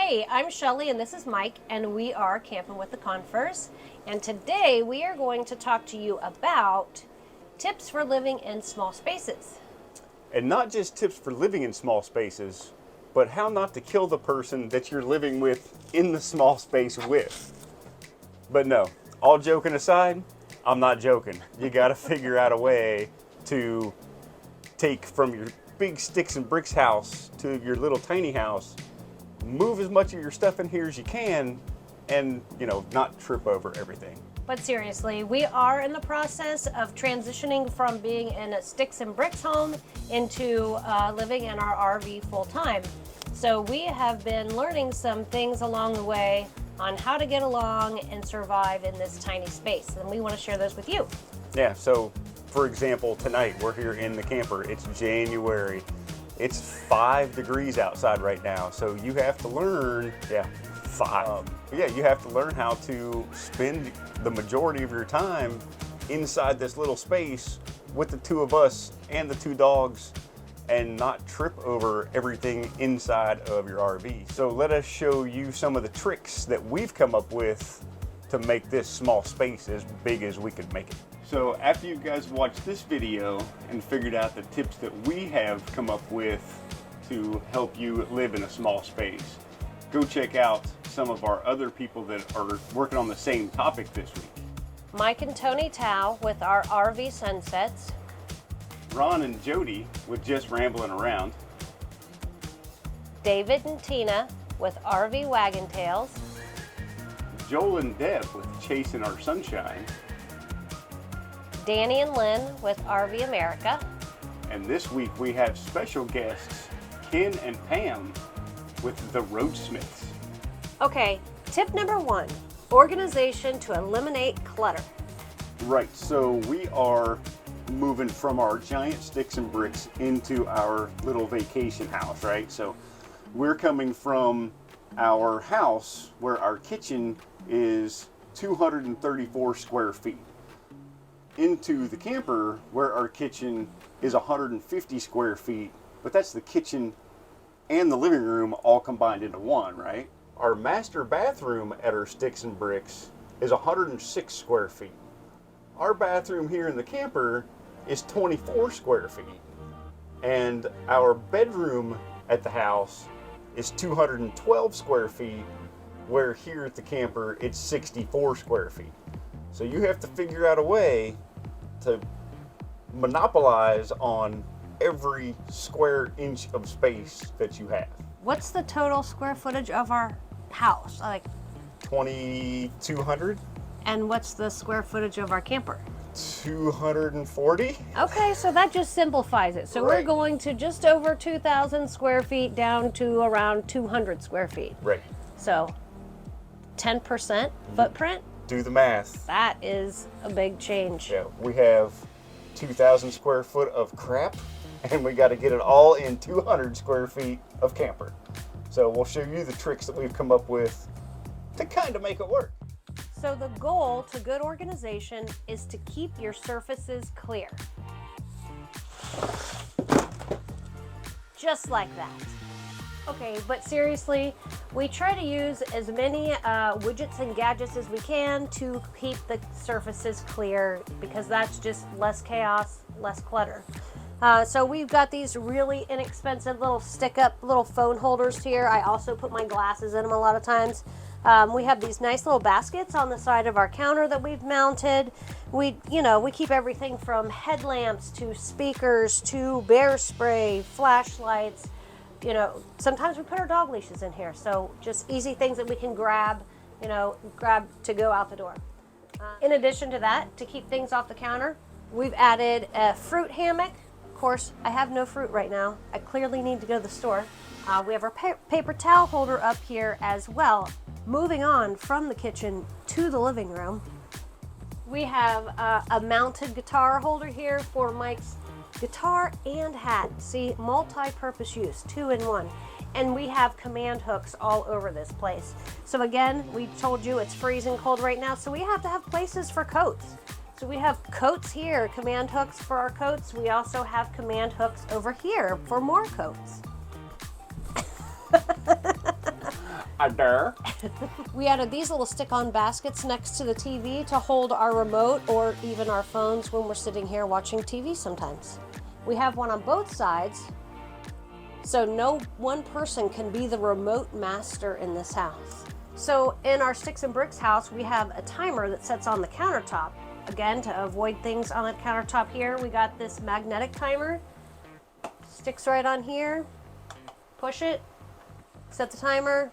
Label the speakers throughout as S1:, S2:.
S1: Hey, I'm Shelley and this is Mike, and we are Campin with the Confers. And today we are going to talk to you about tips for living in small spaces.
S2: And not just tips for living in small spaces, but how not to kill the person that you're living with in the small space with. But no, all joking aside, I'm not joking. You gotta figure out a way to take from your big sticks and bricks house to your little tiny house, move as much of your stuff in here as you can, and not trip over everything.
S1: But seriously, we are in the process of transitioning from being in a sticks and bricks home into living in our RV full time. So we have been learning some things along the way on how to get along and survive in this tiny space. And we want to share those with you.
S2: Yeah, so for example, tonight we're here in the camper. It's January. It's 5 degrees outside right now. So you have to learn, you have to learn how to spend the majority of your time inside this little space with the two of us and the two dogs and not trip over everything inside of your RV. So let us show you some of the tricks that we've come up with to make this small space as big as we could make it. So after you guys watched this video and figured out the tips that we have come up with to help you live in a small space, go check out some of our other people that are working on the same topic this week.
S1: Mike and Tony Tao with our RV Sunsets.
S2: Ron and Jody with Just Rambling Around.
S1: David and Tina with RV Wagon Tales.
S2: Joel and Deb with Chasing Our Sunshine.
S1: Danny and Lynn with RV America.
S2: And this week we have special guests, Ken and Pam with the Roadsmiths.
S1: Okay, tip number 1, organization to eliminate clutter.
S2: Right, so we are moving from our giant sticks and bricks into our little vacation house, right? So we're coming from our house where our kitchen is 234 square feet into the camper where our kitchen is 150 square feet, but that's the kitchen and the living room all combined into one, right? Our master bathroom at our sticks and bricks is 106 square feet. Our bathroom here in the camper is 24 square feet. And our bedroom at the house is 212 square feet, where here at the camper it's 64 square feet. So you have to figure out a way to monopolize on every square inch of space that you have.
S1: What's the total square footage of our house? Like
S2: 2,200?
S1: And what's the square footage of our camper?
S2: 240?
S1: Okay, so that just simplifies it. So
S2: Right.
S1: we're going to just over 2,000 square feet down to around 200 square feet.
S2: Right.
S1: So 10% footprint,
S2: Do the math.
S1: that is a big change.
S2: Yeah, we have 2,000 square foot of crap, and we got to get it all in 200 square feet of camper. So we'll show you the tricks that we've come up with to kind of make it work.
S1: So the goal to good organization is to keep your surfaces clear. Just like that. Okay, but seriously, we try to use as many widgets and gadgets as we can to keep the surfaces clear, because that's just less chaos, less clutter. So we've got these really inexpensive little stick-up little phone holders here. I also put my glasses in them a lot of times. We have these nice little baskets on the side of our counter that we've mounted. We keep everything from headlamps to speakers to bear spray, flashlights. Sometimes we put our dog leashes in here, so just easy things that we can grab to go out the door. In addition to that, to keep things off the counter, we've added a fruit hammock. Of course, I have no fruit right now. I clearly need to go to the store. We have our paper towel holder up here as well. Moving on from the kitchen to the living room, we have a mounted guitar holder here for Mike's guitar and hat. See, multi-purpose use, 2 in 1. And we have command hooks all over this place. So again, we told you it's freezing cold right now, so we have to have places for coats. So we have coats here, command hooks for our coats. We also have command hooks over here for more coats.
S2: There.
S1: We added these little stick-on baskets next to the TV to hold our remote or even our phones when we're sitting here watching TV sometimes. We have one on both sides, so no one person can be the remote master in this house. So in our Sticks and Bricks house, we have a timer that sets on the countertop. Again, to avoid things on the countertop here, we got this magnetic timer. Sticks right on here. Push it, set the timer.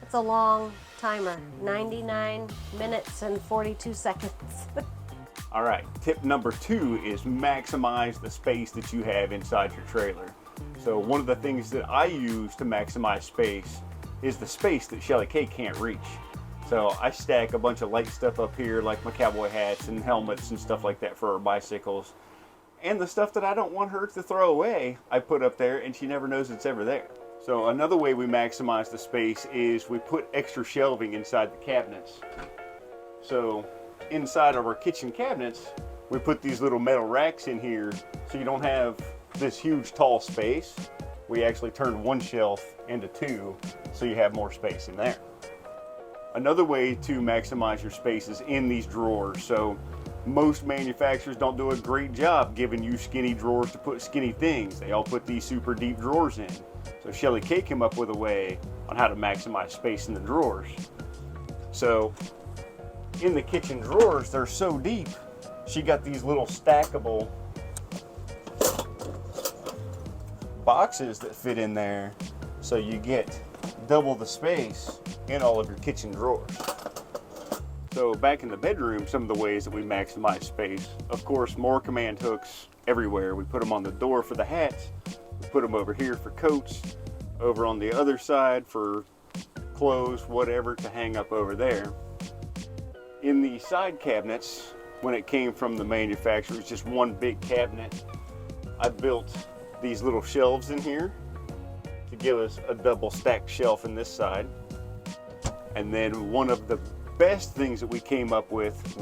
S1: It's a long timer, 99 minutes and 42 seconds.
S2: All right, tip number 2 is maximize the space that you have inside your trailer. So one of the things that I use to maximize space is the space that Shelley K can't reach. So I stack a bunch of light stuff up here, like my cowboy hats and helmets and stuff like that for her bicycles. And the stuff that I don't want her to throw away, I put up there and she never knows it's ever there. So another way we maximize the space is we put extra shelving inside the cabinets. So inside of our kitchen cabinets, we put these little metal racks in here so you don't have this huge tall space. We actually turned one shelf into 2 so you have more space in there. Another way to maximize your space is in these drawers. So most manufacturers don't do a great job giving you skinny drawers to put skinny things. They all put these super deep drawers in. So Shelley K came up with a way on how to maximize space in the drawers. So in the kitchen drawers, they're so deep, she got these little stackable boxes that fit in there, so you get double the space in all of your kitchen drawers. So back in the bedroom, some of the ways that we maximize space, of course, more command hooks everywhere. We put them on the door for the hats, we put them over here for coats, over on the other side for clothes, whatever, to hang up over there. In the side cabinets, when it came from the manufacturer, it's just one big cabinet. I built these little shelves in here to give us a double stacked shelf in this side. And then one of the best things that we came up with,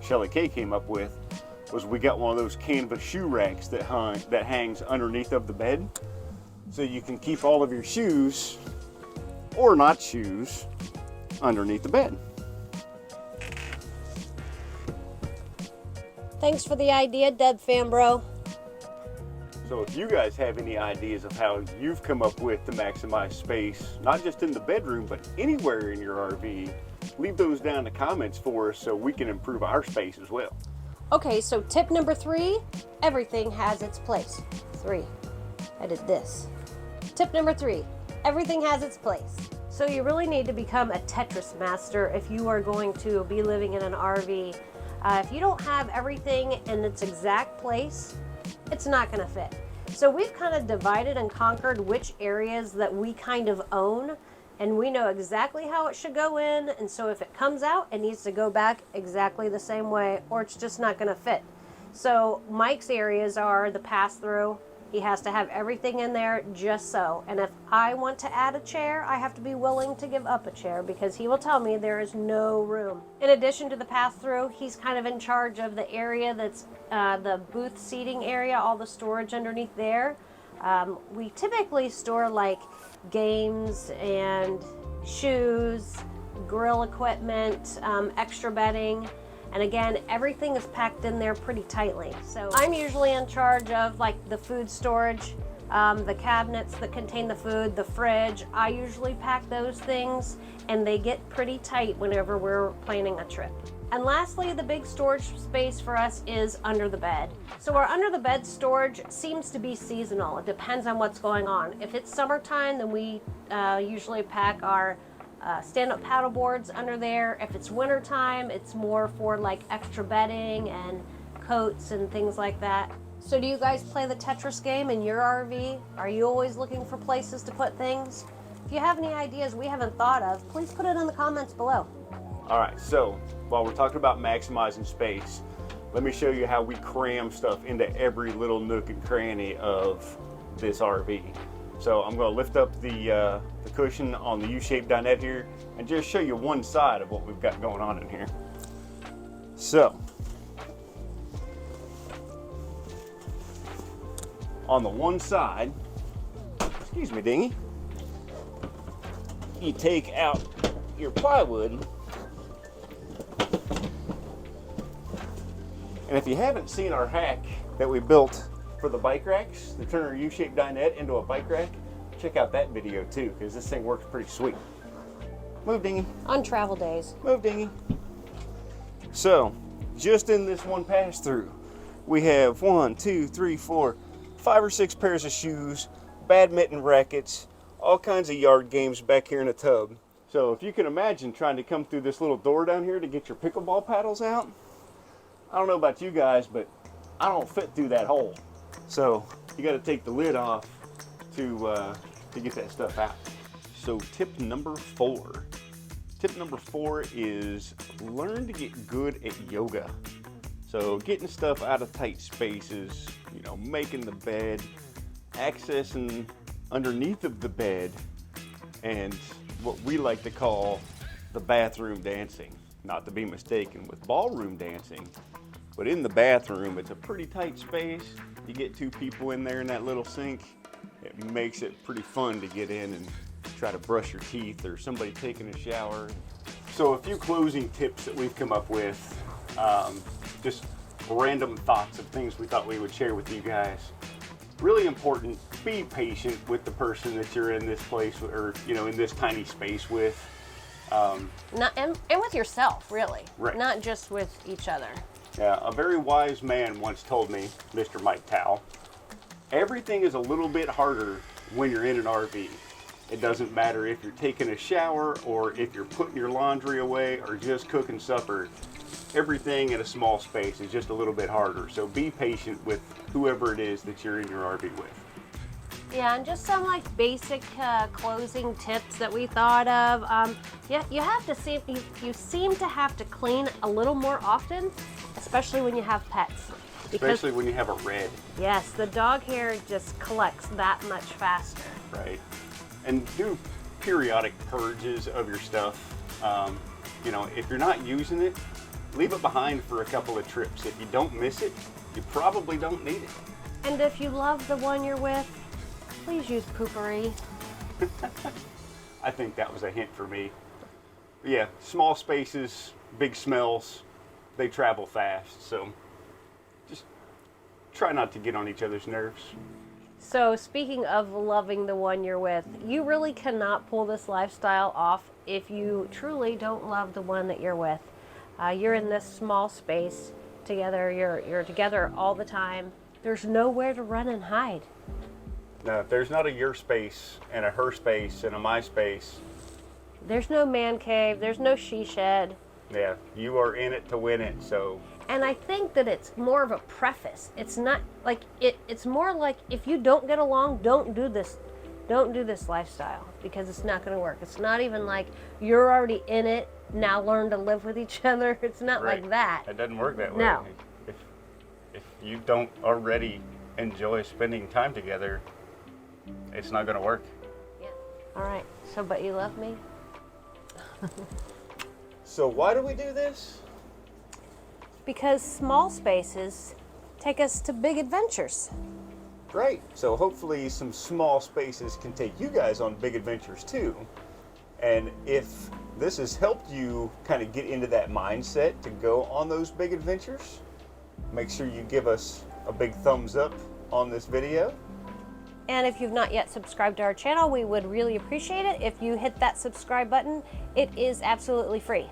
S2: Shelley K came up with, was we got one of those canvas shoe racks that hangs underneath of the bed. So you can keep all of your shoes, or not shoes, underneath the bed.
S1: Thanks for the idea, Deb Fambro.
S2: So if you guys have any ideas of how you've come up with to maximize space, not just in the bedroom, but anywhere in your RV, leave those down in the comments for us so we can improve our space as well.
S1: Okay, so tip number 3, everything has its place. 3, I did this. Tip number 3, everything has its place. So you really need to become a Tetris master if you are going to be living in an RV. If you don't have everything in its exact place, it's not going to fit. So we've kind of divided and conquered which areas that we kind of own, and we know exactly how it should go in, and so if it comes out, it needs to go back exactly the same way, or it's just not going to fit. So Mike's areas are the pass-through. He has to have everything in there just so. And if I want to add a chair, I have to be willing to give up a chair because he will tell me there is no room. In addition to the pass-through, he's kind of in charge of the area that's the booth seating area, all the storage underneath there. We typically store like games and shoes, grill equipment, extra bedding. And again, everything is packed in there pretty tightly. So I'm usually in charge of like the food storage, the cabinets that contain the food, the fridge. I usually pack those things and they get pretty tight whenever we're planning a trip. And lastly, the big storage space for us is under the bed. So our under the bed storage seems to be seasonal. It depends on what's going on. If it's summertime, then we usually pack our stand-up paddle boards under there. If it's wintertime, it's more for like extra bedding and coats and things like that. So do you guys play the Tetris game in your RV? Are you always looking for places to put things? If you have any ideas we haven't thought of, please put it in the comments below.
S2: All right, so while we're talking about maximizing space, let me show you how we cram stuff into every little nook and cranny of this RV. So I'm going to lift up the cushion on the U-shaped dinette here and just show you one side of what we've got going on in here. So on the one side, excuse me, Dingy, you take out your plywood. And if you haven't seen our hack that we built for the bike racks, the turn our U-shaped dinette into a bike rack, check out that video too, because this thing works pretty sweet. Move, Dingy.
S1: On travel days.
S2: Move, Dingy. So, just in this one pass through, we have 1, 2, 3, 4, 5 or 6 pairs of shoes, badminton rackets, all kinds of yard games back here in a tub. So if you can imagine trying to come through this little door down here to get your pickleball paddles out, I don't know about you guys, but I don't fit through that hole. So you got to take the lid off to get that stuff out. So tip number 4. Tip number 4 is learn to get good at yoga. So getting stuff out of tight spaces, you know, making the bed, accessing underneath of the bed, and what we like to call the bathroom dancing. Not to be mistaken with ballroom dancing, but in the bathroom, it's a pretty tight space. You get 2 people in there in that little sink, it makes it pretty fun to get in and try to brush your teeth or somebody taking a shower. So a few closing tips that we've come up with, just random thoughts of things we thought we would share with you guys. Really important, be patient with the person that you're in this place, or in this tiny space with.
S1: And with yourself, really.
S2: Right.
S1: Not just with each other.
S2: Yeah, a very wise man once told me, Mr. Mike Towle, everything is a little bit harder when you're in an RV. It doesn't matter if you're taking a shower or if you're putting your laundry away or just cooking supper. Everything in a small space is just a little bit harder. So be patient with whoever it is that you're in your RV with.
S1: Yeah, and just some basic closing tips that we thought of. You have to see, you seem to have to clean a little more often, especially when you have pets.
S2: Especially when you have a red.
S1: Yes, the dog hair just collects that much faster.
S2: Right. And do periodic purges of your stuff. If you're not using it, leave it behind for a couple of trips. If you don't miss it, you probably don't need it.
S1: And if you love the one you're with, please use Poopery.
S2: I think that was a hint for me. But yeah, small spaces, big smells, they travel fast. So just try not to get on each other's nerves.
S1: So speaking of loving the one you're with, you really cannot pull this lifestyle off if you truly don't love the one that you're with. You're in this small space together, you're together all the time. There's nowhere to run and hide.
S2: No, if there's not a your space and a her space and a my space.
S1: There's no man cave, there's no she shed.
S2: Yeah, you are in it to win it, so.
S1: And I think that it's more of a preface. It's not like, it's more like if you don't get along, don't do this lifestyle, because it's not gonna work. It's not even like you're already in it, now learn to live with each other. It's not
S2: Right.
S1: like that.
S2: It doesn't work that way.
S1: No.
S2: If you don't already enjoy spending time together, it's not gonna work.
S1: Yeah. All right, so but you love me?
S2: So why do we do this?
S1: Because small spaces take us to big adventures.
S2: Right. So hopefully some small spaces can take you guys on big adventures too. And if this has helped you kind of get into that mindset to go on those big adventures, make sure you give us a big thumbs up on this video.
S1: And if you've not yet subscribed to our channel, we would really appreciate it if you hit that subscribe button. It is absolutely free.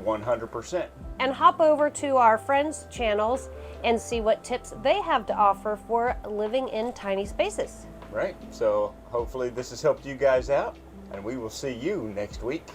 S2: 100%.
S1: And hop over to our friends' channels and see what tips they have to offer for living in tiny spaces.
S2: Right. So hopefully this has helped you guys out, and we will see you next week.